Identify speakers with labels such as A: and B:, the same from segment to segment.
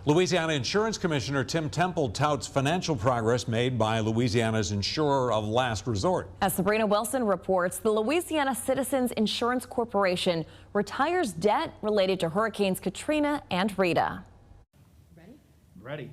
A: Louisiana Insurance Commissioner Tim Temple touts financial progress made by Louisiana's insurer of last resort.
B: As Sabrina Wilson reports, the Louisiana Citizens Insurance Corporation retires debt related to Hurricanes Katrina and Rita.
C: Ready.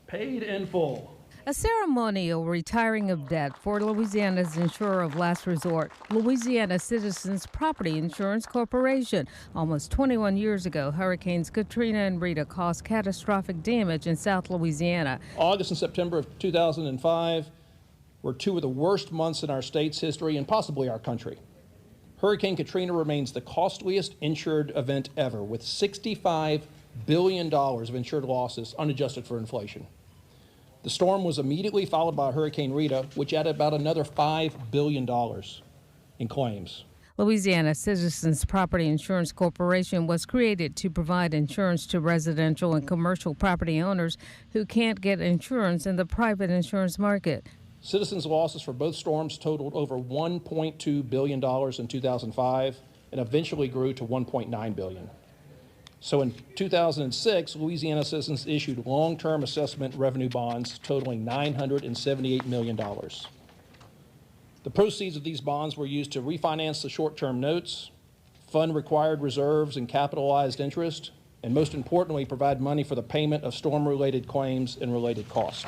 C: Paid in full.
D: A ceremonial retiring of debt for Louisiana's insurer of last resort, Louisiana Citizens Property Insurance Corporation. Almost 21 years ago, Hurricanes Katrina and Rita caused catastrophic damage in South Louisiana.
C: August and September of 2005 were two of the worst months in our state's history and possibly our country. Hurricane Katrina remains the costliest insured event ever, with $65 billion of insured losses unadjusted for inflation. The storm was immediately followed by Hurricane Rita, which added about another $5 billion in claims.
D: Louisiana Citizens Property Insurance Corporation was created to provide insurance to residential and commercial property owners who can't get insurance in the private insurance market.
C: Citizens' losses for both storms totaled over $1.2 billion in 2005 and eventually grew to $1.9 billion. So in 2006, Louisiana Citizens issued long-term assessment revenue bonds totaling $978 million. The proceeds of these bonds were used to refinance the short-term notes, fund required reserves and capitalized interest, and most importantly, provide money for the payment of storm-related claims and related costs.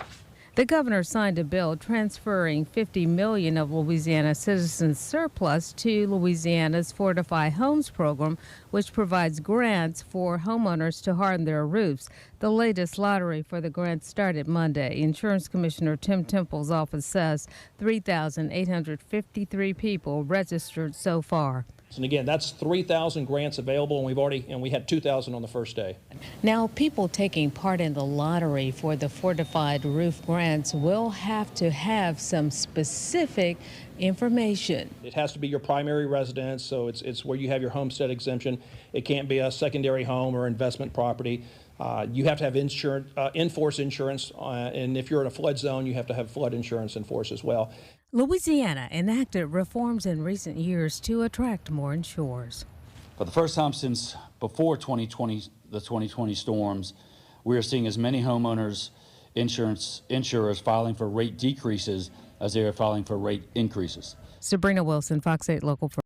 D: The governor signed a bill transferring $50 million of Louisiana Citizens surplus to Louisiana's Fortify Homes program, which provides grants for homeowners to harden their roofs. The latest lottery for the grant started Monday. Insurance Commissioner Tim Temple's office says 3,853 people registered so far.
C: And again, that's 3,000 grants available, and we had 2,000 on the first day.
D: Now, people taking part in the lottery for the fortified roof grants will have to have some specific information.
C: It has to be your primary residence, so it's where you have your homestead exemption. It can't be a secondary home or investment property. You have to have insurance, in-force insurance, and if you're in a flood zone, you have to have flood insurance in force as well.
D: Louisiana enacted reforms in recent years to attract more insurers.
E: For the first time since before the 2020 storms, we are seeing as many homeowners insurers filing for rate decreases as they are filing for rate increases.
D: Sabrina Wilson, Fox 8 Local.